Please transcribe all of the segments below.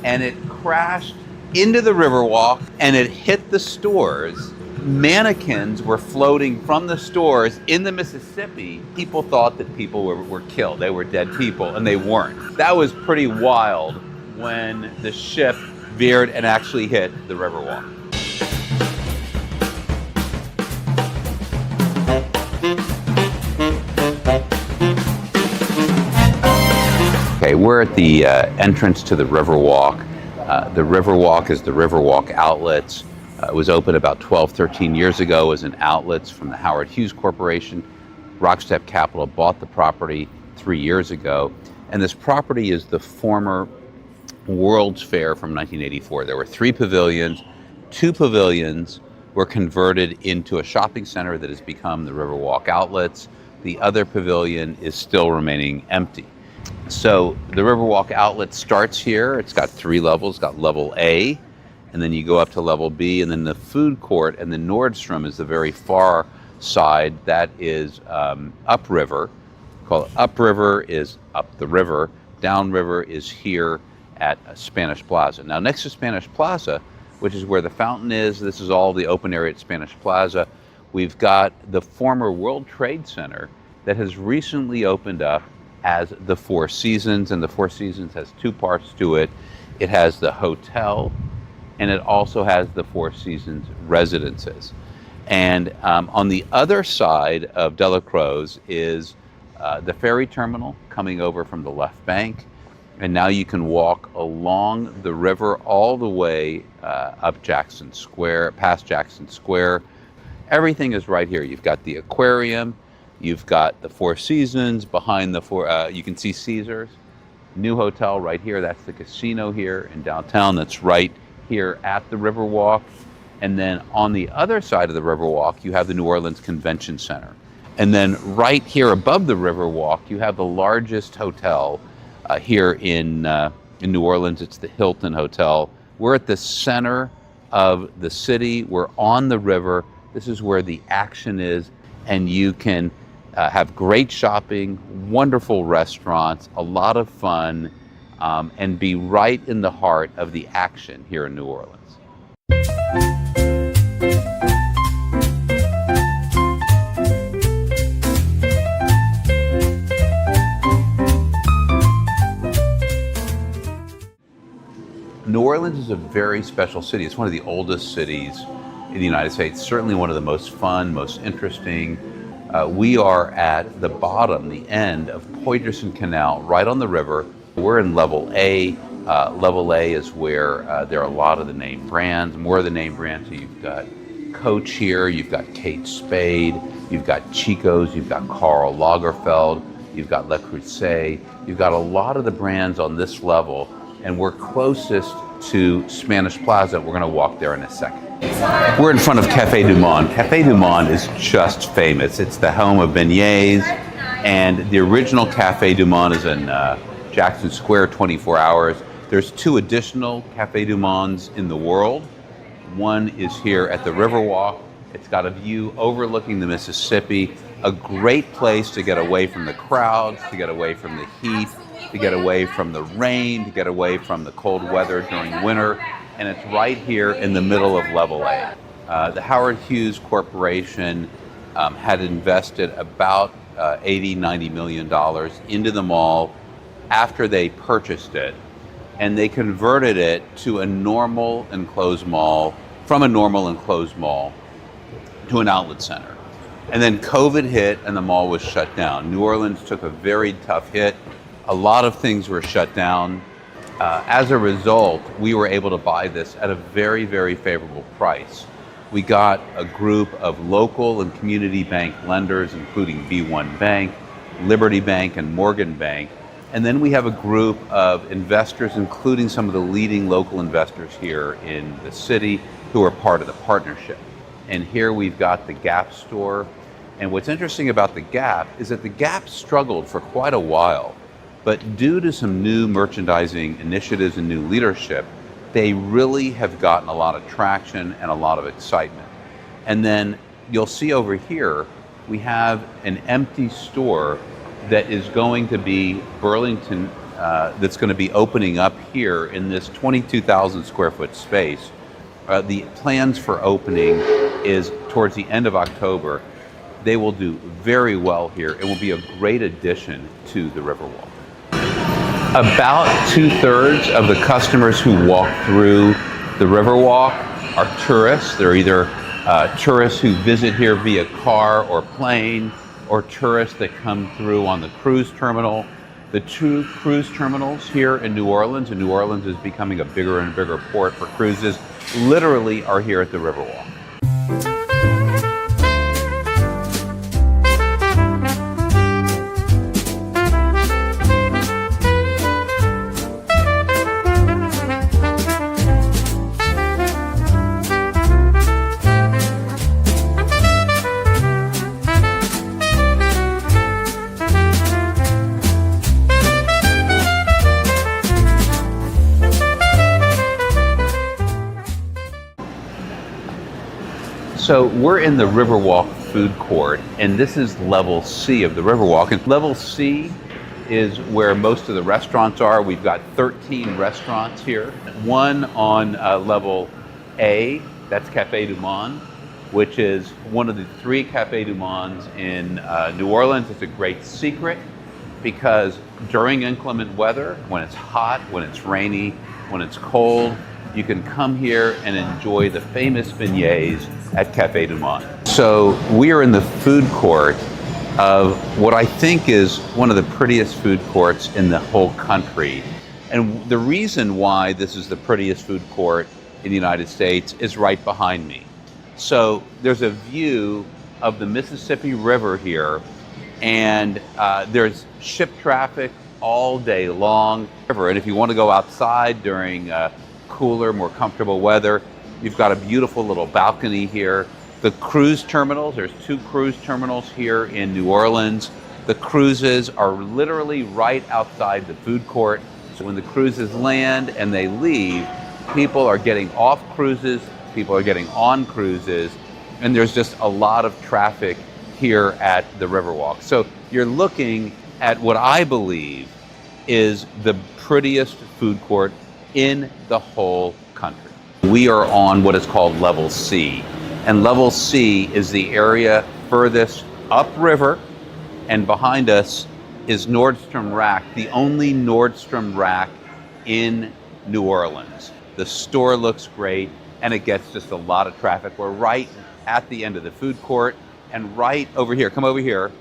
and it crashed into the Riverwalk and it hit the stores. Mannequins were floating from the stores in the Mississippi. People thought that people were killed. They were dead people, and they weren't. That was pretty wild when the ship veered and actually hit the Riverwalk. Okay, we're at the entrance to the Riverwalk. The Riverwalk is the Riverwalk Outlets. It was opened about 12, 13 years ago as an outlets from the Howard Hughes Corporation. Rockstep Capital bought the property 3 years ago. And this property is the former World's Fair from 1984. There were 3 pavilions. 2 pavilions were converted into a shopping center that has become the Riverwalk Outlets. The other pavilion is still remaining empty. So the Riverwalk Outlet starts here. It's got 3 levels. It's got level A, and then you go up to level B, and then the food court and the Nordstrom is the very far side. That is upriver. Call it upriver is up the river. Downriver is here at Spanish Plaza. Now next to Spanish Plaza, which is where the fountain is, this is all the open area at Spanish Plaza, we've got the former World Trade Center that has recently opened up as the Four Seasons, and the Four Seasons has 2 parts to it. It has the hotel, and it also has the Four Seasons residences. And on the other side of Delacroix is the ferry terminal coming over from the left bank. And now you can walk along the river all the way up Jackson Square, past Jackson Square. Everything is right here. You've got the aquarium, you've got the Four Seasons behind the you can see Caesars. New hotel right here, that's the casino here in downtown, that's right here at the Riverwalk. And then on the other side of the Riverwalk, you have the New Orleans Convention Center. And then right here above the Riverwalk, you have the largest hotel here in New Orleans. It's the Hilton Hotel. We're at the center of the city. We're on the river. This is where the action is, and you can have great shopping, wonderful restaurants, a lot of fun, and be right in the heart of the action here in New Orleans. New Orleans is a very special city. It's one of the oldest cities in the United States, certainly one of the most fun, most interesting. We are at the bottom, the end of Poydras Canal, right on the river. We're in level A. Level A is where there are a lot of the name brands, more of the name brands. So you've got Coach here, you've got Kate Spade, you've got Chico's, you've got Karl Lagerfeld, you've got Le Creuset. You've got a lot of the brands on this level, and we're closest to Spanish Plaza. We're gonna walk there in a second. We're in front of Café du Monde. Café du Monde is just famous. It's the home of beignets, and the original Café du Monde is in Jackson Square, 24 hours. There's 2 additional Café du Mondes in the world. One is here at the Riverwalk. It's got a view overlooking the Mississippi, a great place to get away from the crowds, to get away from the heat, to get away from the rain, to get away from the cold weather during winter. And it's right here in the middle of level A. The Howard Hughes Corporation had invested about $80–90 million into the mall after they purchased it, and they converted it to a normal enclosed mall, from a normal enclosed mall to an outlet center. And then COVID hit and the mall was shut down. New Orleans took a very tough hit. A lot of things were shut down. As a result, we were able to buy this at a very, very favorable price. We got a group of local and community bank lenders, including B1 Bank, Liberty Bank, and Morgan Bank. And then we have a group of investors, including some of the leading local investors here in the city, who are part of the partnership. And here we've got the Gap store. And what's interesting about the Gap is that the Gap struggled for quite a while. But due to some new merchandising initiatives and new leadership, they really have gotten a lot of traction and a lot of excitement. And then you'll see over here, we have an empty store that is going to be Burlington that's going to be opening up here in this 22,000 square foot space. The plans for opening is towards the end of October. They will do very well here. It will be a great addition to the Riverwalk. About 2/3 of the customers who walk through the Riverwalk are tourists. They're either tourists who visit here via car or plane, or tourists that come through on the cruise terminal. The two cruise terminals here in New Orleans, and New Orleans is becoming a bigger and bigger port for cruises, literally are here at the Riverwalk. So we're in the Riverwalk food court, and this is level C of the Riverwalk. And level C is where most of the restaurants are. We've got 13 restaurants here. One on level A, that's Cafe du Monde, which is one of the 3 Cafe du Mondes in New Orleans. It's a great secret because during inclement weather, when it's hot, when it's rainy, when it's cold, you can come here and enjoy the famous beignets at Cafe du Monde. So we are in the food court of what I think is one of the prettiest food courts in the whole country. And the reason why this is the prettiest food court in the United States is right behind me. So there's a view of the Mississippi River here, and there's ship traffic all day long. And if you want to go outside during cooler, more comfortable weather, you've got a beautiful little balcony here. The cruise terminals, there's 2 cruise terminals here in New Orleans. The cruises are literally right outside the food court. So when the cruises land and they leave, people are getting off cruises, people are getting on cruises, and there's just a lot of traffic here at the Riverwalk. So you're looking at what I believe is the prettiest food court in the whole country. We are on what is called level C, and level C is the area furthest upriver, and behind us is Nordstrom Rack, the only Nordstrom Rack in New Orleans. The store looks great, and it gets just a lot of traffic. We're right at the end of the food court, and right over here, come over here,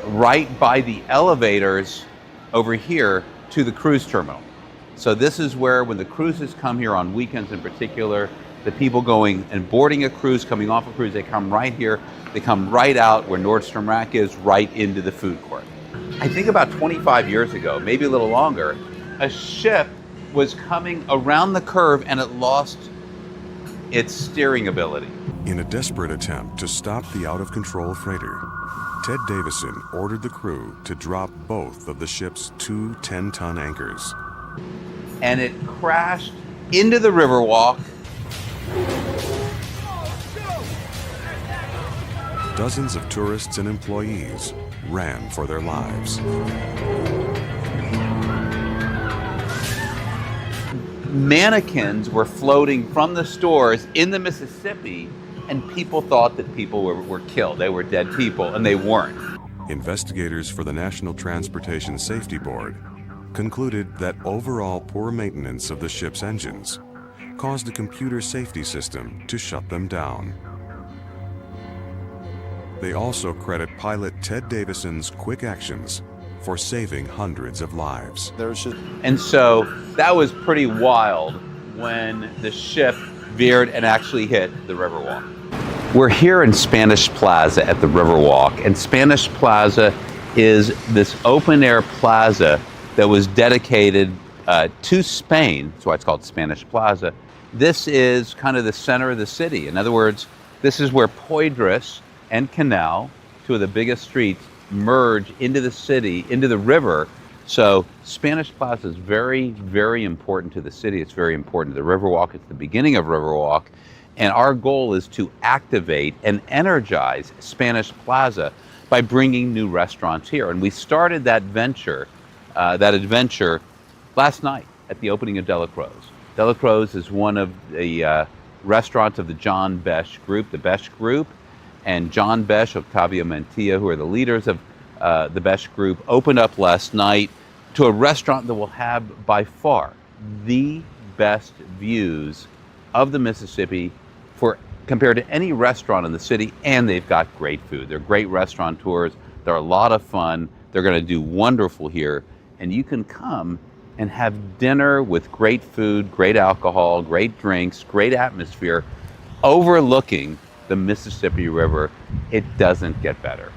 right by the elevators over here to the cruise terminal. So this is where, when the cruises come here on weekends in particular, the people going and boarding a cruise, coming off a cruise, they come right here, they come right out where Nordstrom Rack is, right into the food court. I think about 25 years ago, maybe a little longer, a ship was coming around the curve and it lost its steering ability. In a desperate attempt to stop the out-of-control freighter, Ted Davison ordered the crew to drop both of the ship's 2 10-ton anchors. And it crashed into the Riverwalk. Dozens of tourists and employees ran for their lives. Mannequins were floating from the stores in the Mississippi, and people thought that people were killed. They were dead people, and they weren't. Investigators for the National Transportation Safety Board concluded that overall poor maintenance of the ship's engines caused a computer safety system to shut them down. They also credit pilot Ted Davison's quick actions for saving hundreds of lives. And so that was pretty wild when the ship veered and actually hit the Riverwalk. We're here in Spanish Plaza at the Riverwalk, and Spanish Plaza is this open-air plaza that was dedicated to Spain. That's why it's called Spanish Plaza. This is kind of the center of the city. In other words, this is where Poydras and Canal, 2 of the biggest streets, merge into the city, into the river. So Spanish Plaza is very, very important to the city. It's very important to the Riverwalk. It's the beginning of Riverwalk. And our goal is to activate and energize Spanish Plaza by bringing new restaurants here. And we started that adventure last night at the opening of Dela Cruz. Dela Cruz is one of the restaurants of the John Besh Group, the Besh Group, and John Besh, Octavio Mantilla, who are the leaders of the Besh Group, opened up last night to a restaurant that will have by far the best views of the Mississippi compared to any restaurant in the city, and they've got great food. They're great restaurateurs. They're a lot of fun. They're going to do wonderful here, and you can come and have dinner with great food, great alcohol, great drinks, great atmosphere, overlooking the Mississippi River. It doesn't get better.